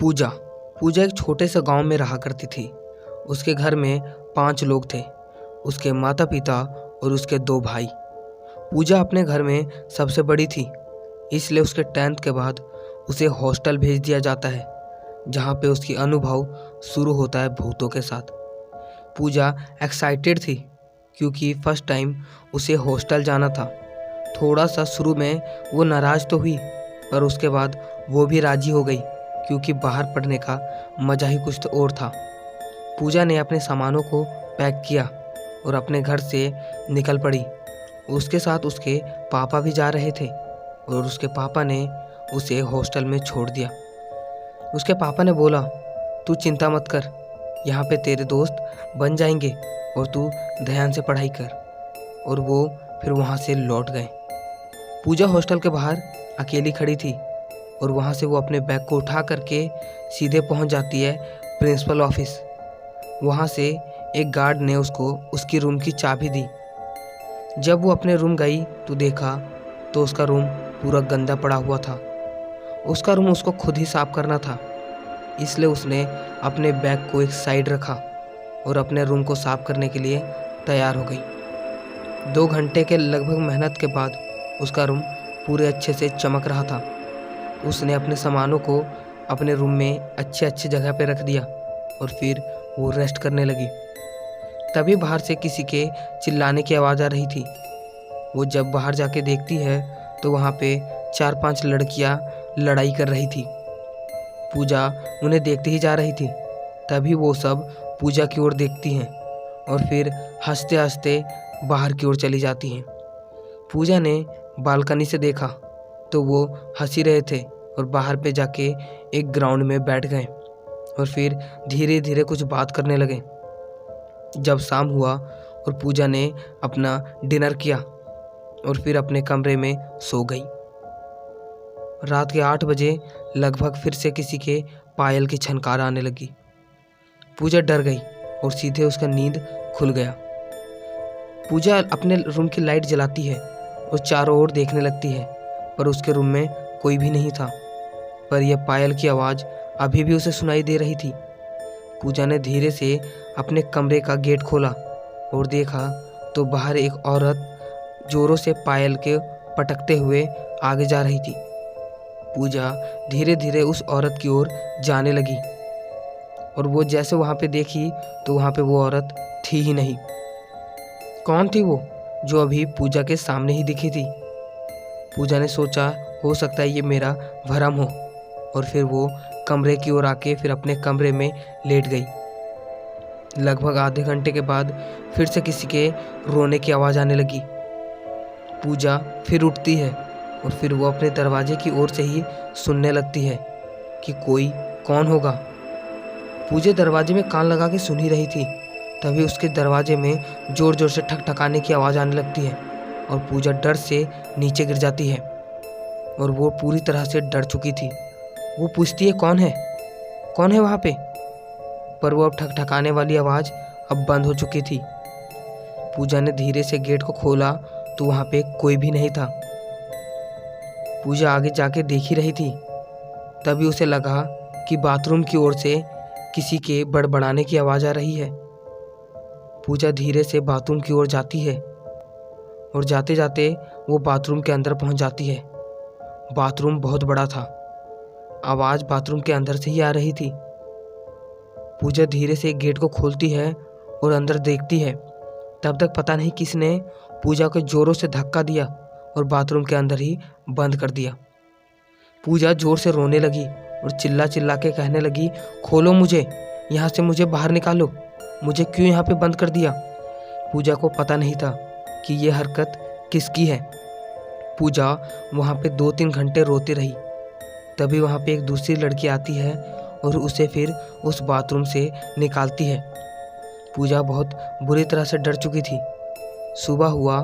पूजा पूजा एक छोटे से गांव में रहा करती थी। उसके घर में 5 लोग थे, उसके माता पिता और उसके 2 भाई। पूजा अपने घर में सबसे बड़ी थी, इसलिए उसके 10th के बाद उसे हॉस्टल भेज दिया जाता है, जहाँ पे उसकी अनुभव शुरू होता है भूतों के साथ। पूजा एक्साइटेड थी क्योंकि फर्स्ट टाइम उसे हॉस्टल जाना था। थोड़ा सा शुरू में वो नाराज़ तो हुई, पर उसके बाद वो भी राज़ी हो गई क्योंकि बाहर पढ़ने का मज़ा ही कुछ तो और था। पूजा ने अपने सामानों को पैक किया और अपने घर से निकल पड़ी। उसके साथ उसके पापा भी जा रहे थे और उसके पापा ने उसे हॉस्टल में छोड़ दिया। उसके पापा ने बोला, तू चिंता मत कर, यहाँ पे तेरे दोस्त बन जाएंगे और तू ध्यान से पढ़ाई कर। और वो फिर वहाँ से लौट गए। पूजा हॉस्टल के बाहर अकेली खड़ी थी और वहाँ से वो अपने बैग को उठा करके सीधे पहुँच जाती है प्रिंसिपल ऑफिस। वहाँ से एक गार्ड ने उसको उसकी रूम की चाबी दी। जब वो अपने रूम गई तो देखा तो उसका रूम पूरा गंदा पड़ा हुआ था। उसका रूम उसको खुद ही साफ करना था, इसलिए उसने अपने बैग को एक साइड रखा और अपने रूम को साफ करने के लिए तैयार हो गई। 2 घंटे के लगभग मेहनत के बाद उसका रूम पूरे अच्छे से चमक रहा था। उसने अपने सामानों को अपने रूम में अच्छे जगह पे रख दिया और फिर वो रेस्ट करने लगी। तभी बाहर से किसी के चिल्लाने की आवाज़ आ रही थी। वो जब बाहर जाके देखती है तो वहाँ पे 4-5 लड़कियाँ लड़ाई कर रही थी। पूजा उन्हें देखते ही जा रही थी। तभी वो सब पूजा की ओर देखती हैं और फिर हंसते हंसते बाहर की ओर चली जाती हैं। पूजा ने बालकनी से देखा तो वो हंस ही रहे थे और बाहर पे जाके एक ग्राउंड में बैठ गए और फिर धीरे धीरे कुछ बात करने लगे। जब शाम हुआ और पूजा ने अपना डिनर किया और फिर अपने कमरे में सो गई। रात के 8 बजे लगभग फिर से किसी के पायल की छनकार आने लगी। पूजा डर गई और सीधे उसका नींद खुल गया। पूजा अपने रूम की लाइट जलाती है और चारों ओर देखने लगती है, पर उसके रूम में कोई भी नहीं था। पर यह पायल की आवाज़ अभी भी उसे सुनाई दे रही थी। पूजा ने धीरे से अपने कमरे का गेट खोला और देखा तो बाहर एक औरत जोरों से पायल के पटकते हुए आगे जा रही थी। पूजा धीरे धीरे उस औरत की ओर जाने लगी और वो जैसे वहाँ पे देखी तो वहाँ पे वो औरत थी ही नहीं। कौन थी वो जो अभी पूजा के सामने ही दिखी थी? पूजा ने सोचा हो सकता है ये मेरा भरम हो, और फिर वो कमरे की ओर आके फिर अपने कमरे में लेट गई। लगभग आधे घंटे के बाद फिर से किसी के रोने की आवाज़ आने लगी। पूजा फिर उठती है और फिर वो अपने दरवाजे की ओर से ही सुनने लगती है कि कोई कौन होगा। पूजा दरवाजे में कान लगा के सुन ही रही थी, तभी उसके दरवाजे में ज़ोर ज़ोर से ठकठकाने की आवाज़ आने लगती है और पूजा डर से नीचे गिर जाती है और वो पूरी तरह से डर चुकी थी। वो पूछती है कौन है वहाँ पे? पर वो अब ठकठकाने वाली आवाज़ अब बंद हो चुकी थी। पूजा ने धीरे से गेट को खोला तो वहाँ पे कोई भी नहीं था। पूजा आगे जाके देख ही रही थी, तभी उसे लगा कि बाथरूम की ओर से किसी के बड़बड़ाने की आवाज़ आ रही है। पूजा धीरे से बाथरूम की ओर जाती है और जाते जाते वो बाथरूम के अंदर पहुंच जाती है। बाथरूम बहुत बड़ा था, आवाज़ बाथरूम के अंदर से ही आ रही थी। पूजा धीरे से गेट को खोलती है और अंदर देखती है। तब तक पता नहीं किसने पूजा को जोरों से धक्का दिया और बाथरूम के अंदर ही बंद कर दिया। पूजा जोर से रोने लगी और चिल्ला चिल्ला के कहने लगी, खोलो मुझे, यहाँ से मुझे बाहर निकालो, मुझे क्यों यहाँ पे बंद कर दिया? पूजा को पता नहीं था कि ये हरकत किसकी है। पूजा वहाँ पे 2-3 घंटे रोती रही। तभी वहाँ पे एक दूसरी लड़की आती है और उसे फिर उस बाथरूम से निकालती है। पूजा बहुत बुरी तरह से डर चुकी थी। सुबह हुआ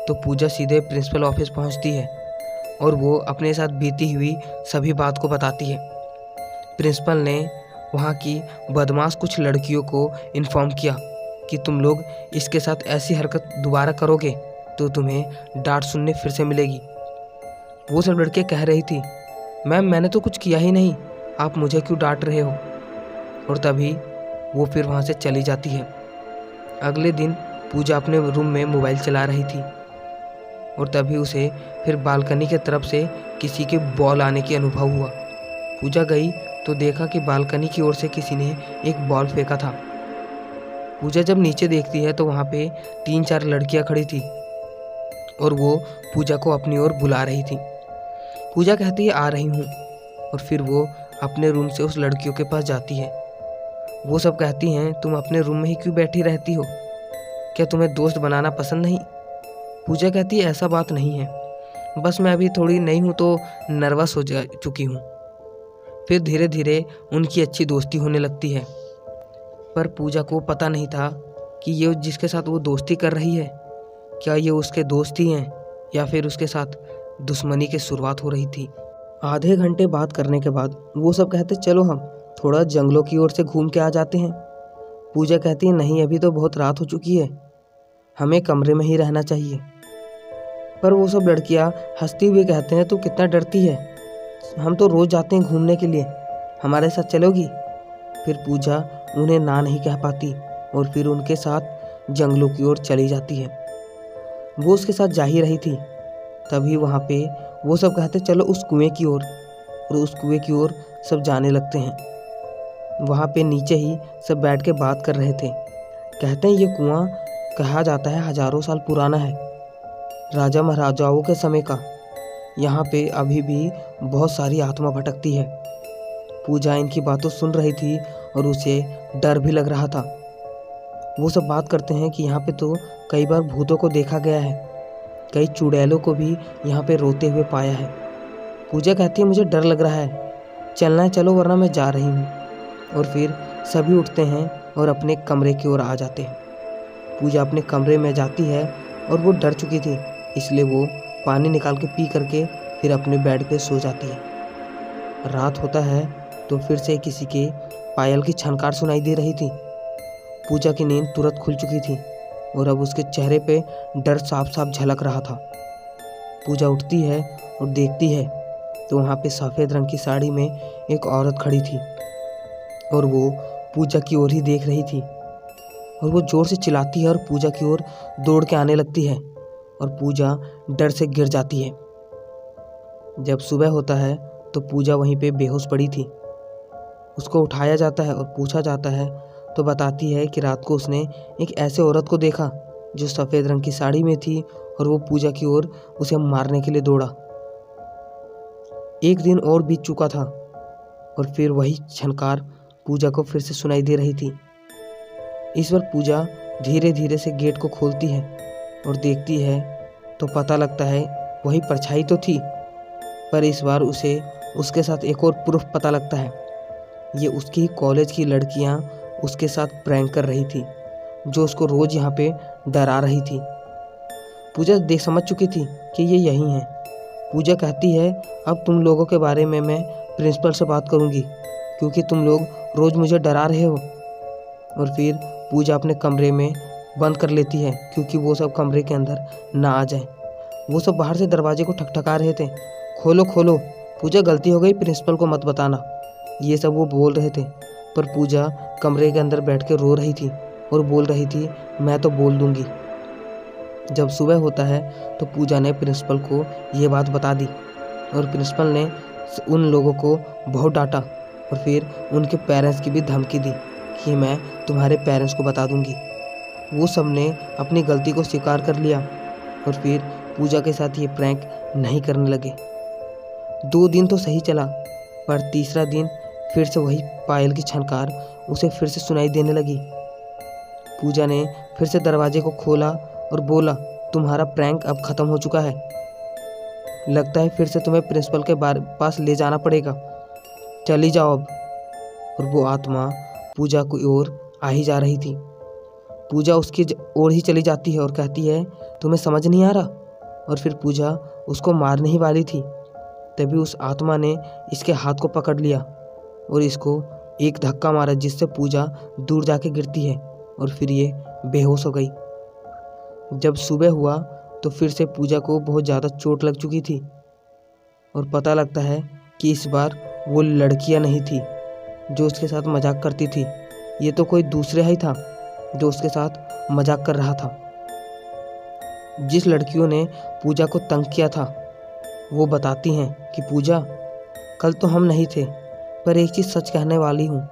तो पूजा सीधे प्रिंसिपल ऑफिस पहुँचती है और वो अपने साथ बीती हुई सभी बात को बताती है। प्रिंसिपल ने वहाँ की बदमाश कुछ लड़कियों को इन्फॉर्म किया कि तुम लोग इसके साथ ऐसी हरकत दोबारा करोगे तो तुम्हें डांट सुनने फिर से मिलेगी। वो सब लड़के कह रही थी, मैम मैंने तो कुछ किया ही नहीं, आप मुझे क्यों डांट रहे हो? और तभी वो फिर वहाँ से चली जाती है। अगले दिन पूजा अपने रूम में मोबाइल चला रही थी और तभी उसे फिर बालकनी की तरफ से किसी के बॉल आने की अनुभव हुआ। पूजा गई तो देखा कि बालकनी की ओर से किसी ने एक बॉल फेंका था। पूजा जब नीचे देखती है तो वहाँ पे 3-4 लड़कियाँ खड़ी थी और वो पूजा को अपनी ओर बुला रही थी। पूजा कहती है आ रही हूँ, और फिर वो अपने रूम से उस लड़कियों के पास जाती है। वो सब कहती हैं तुम अपने रूम में ही क्यों बैठी रहती हो? क्या तुम्हें दोस्त बनाना पसंद नहीं? पूजा कहती है ऐसा बात नहीं है, बस मैं अभी थोड़ी नई हूँ तो नर्वस हो जा चुकी हूँ। फिर धीरे धीरे उनकी अच्छी दोस्ती होने लगती है। पर पूजा को पता नहीं था कि ये जिसके साथ वो दोस्ती कर रही है, क्या ये उसके दोस्त ही हैं या फिर उसके साथ दुश्मनी की शुरुआत हो रही थी। आधे घंटे बात करने के बाद वो सब कहते चलो हम थोड़ा जंगलों की ओर से घूम के आ जाते हैं। पूजा कहती है नहीं, अभी तो बहुत रात हो चुकी है, हमें कमरे में ही रहना चाहिए। पर वो सब लड़कियां हंसती हुई कहते हैं तू कितना डरती है, हम तो रोज जाते हैं घूमने के लिए, हमारे साथ चलोगी? फिर पूजा उन्हें ना नहीं कह पाती और फिर उनके साथ जंगलों की ओर चली जाती है। वो उसके साथ जा ही रही थी, तभी वहाँ पे वो सब कहते चलो उस कुएं की ओर, और उस कुएं की ओर सब जाने लगते हैं। वहाँ पे नीचे ही सब बैठ के बात कर रहे थे। कहते हैं ये कुआं कहा जाता है हजारों साल पुराना है, राजा महाराजाओं के समय का। यहाँ पे अभी भी बहुत सारी आत्मा भटकती है। पूजा इनकी बातों सुन रही थी और उसे डर भी लग रहा था। वो सब बात करते हैं कि यहाँ पे तो कई बार भूतों को देखा गया है, कई चुड़ैलों को भी यहाँ पे रोते हुए पाया है। पूजा कहती है मुझे डर लग रहा है, चलना है चलो वरना मैं जा रही हूँ। और फिर सभी उठते हैं और अपने कमरे की ओर आ जाते हैं। पूजा अपने कमरे में जाती है और वो डर चुकी थी, इसलिए वो पानी निकाल के पी करके फिर अपने बेड पे सो जाती है। रात होता है तो फिर से किसी के पायल की छनकार सुनाई दे रही थी। पूजा की नींद तुरंत खुल चुकी थी और अब उसके चेहरे पे डर साफ साफ झलक रहा था। पूजा उठती है और देखती है तो वहाँ पे सफ़ेद रंग की साड़ी में एक औरत खड़ी थी और वो पूजा की ओर ही देख रही थी। और वो ज़ोर से चिल्लाती है और पूजा की ओर दौड़ के आने लगती है और पूजा डर से गिर जाती है। जब सुबह होता है तो पूजा वहीं पे बेहोश पड़ी थी। उसको उठाया जाता है और पूछा जाता है तो बताती है कि रात को उसने एक ऐसे औरत को देखा जो सफ़ेद रंग की साड़ी में थी और वो पूजा की ओर उसे मारने के लिए दौड़ा। एक दिन और बीत चुका था और फिर वही छनकार पूजा को फिर से सुनाई दे रही थी। इस बार पूजा धीरे धीरे से गेट को खोलती है और देखती है तो पता लगता है वही परछाई तो थी, पर इस बार उसे उसके साथ एक और प्रूफ पता लगता है। ये उसकी ही कॉलेज की लड़कियां उसके साथ प्रैंक कर रही थी, जो उसको रोज यहाँ पे डरा रही थी। पूजा देख समझ चुकी थी कि ये यही हैं। पूजा कहती है अब तुम लोगों के बारे में मैं प्रिंसिपल से बात करूँगी, क्योंकि तुम लोग रोज़ मुझे डरा रहे हो। और फिर पूजा अपने कमरे में बंद कर लेती है क्योंकि वो सब कमरे के अंदर ना आ जाए। वो सब बाहर से दरवाजे को ठकठका रहे थे, खोलो खोलो, पूजा गलती हो गई, प्रिंसिपल को मत बताना, ये सब वो बोल रहे थे। पर पूजा कमरे के अंदर बैठ के रो रही थी और बोल रही थी मैं तो बोल दूंगी। जब सुबह होता है तो पूजा ने प्रिंसिपल को ये बात बता दी और प्रिंसिपल ने उन लोगों को बहुत डांटा और फिर उनके पेरेंट्स की भी धमकी दी कि मैं तुम्हारे पेरेंट्स को बता दूंगी। वो सब ने अपनी गलती को स्वीकार कर लिया और फिर पूजा के साथ ये प्रैंक नहीं करने लगे। 2 दिन तो सही चला, पर तीसरा दिन फिर से वही पायल की छनकार उसे फिर से सुनाई देने लगी। पूजा ने फिर से दरवाजे को खोला और बोला तुम्हारा प्रैंक अब ख़त्म हो चुका है, लगता है फिर से तुम्हें प्रिंसिपल के पास ले जाना पड़ेगा, चली जाओ अब। और वो आत्मा पूजा की ओर आ ही जा रही थी। पूजा उसकी ओर ही चली जाती है और कहती है तुम्हें समझ नहीं आ रहा। और फिर पूजा उसको मारने ही वाली थी, तभी उस आत्मा ने इसके हाथ को पकड़ लिया और इसको एक धक्का मारा, जिससे पूजा दूर जाके गिरती है और फिर ये बेहोश हो गई। जब सुबह हुआ तो फिर से पूजा को बहुत ज़्यादा चोट लग चुकी थी और पता लगता है कि इस बार वो लड़कियां नहीं थी जो उसके साथ मजाक करती थी, ये तो कोई दूसरा ही था जो उसके साथ मजाक कर रहा था। जिस लड़कियों ने पूजा को तंग किया था वो बताती हैं कि पूजा, कल तो हम नहीं थे, पर एक चीज़ सच कहने वाली हूँ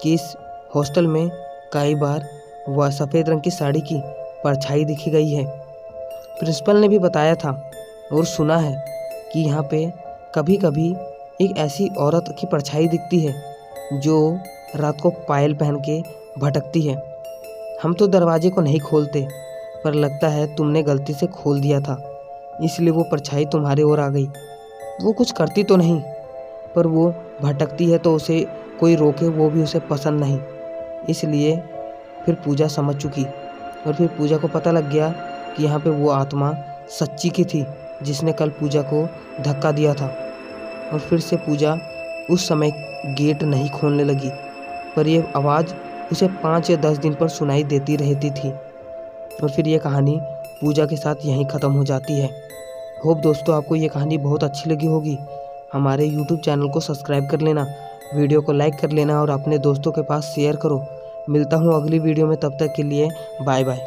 कि इस हॉस्टल में कई बार वह सफ़ेद रंग की साड़ी की परछाई दिखी गई है। प्रिंसिपल ने भी बताया था और सुना है कि यहाँ पे कभी कभी एक ऐसी औरत की परछाई दिखती है जो रात को पायल पहन के भटकती है। हम तो दरवाजे को नहीं खोलते, पर लगता है तुमने गलती से खोल दिया था, इसलिए वो परछाई तुम्हारे ओर आ गई। वो कुछ करती तो नहीं, पर वो भटकती है तो उसे कोई रोके वो भी उसे पसंद नहीं। इसलिए फिर पूजा समझ चुकी और फिर पूजा को पता लग गया कि यहाँ पे वो आत्मा सच्ची की थी जिसने कल पूजा को धक्का दिया था। और फिर से पूजा उस समय गेट नहीं खोलने लगी, पर यह आवाज़ उसे 5 या 10 दिन पर सुनाई देती रहती थी। और फिर ये कहानी पूजा के साथ यहीं ख़त्म हो जाती है। होप दोस्तों आपको ये कहानी बहुत अच्छी लगी होगी। हमारे YouTube चैनल को सब्सक्राइब कर लेना, वीडियो को लाइक कर लेना और अपने दोस्तों के पास शेयर करो। मिलता हूँ अगली वीडियो में, तब तक के लिए बाय बाय।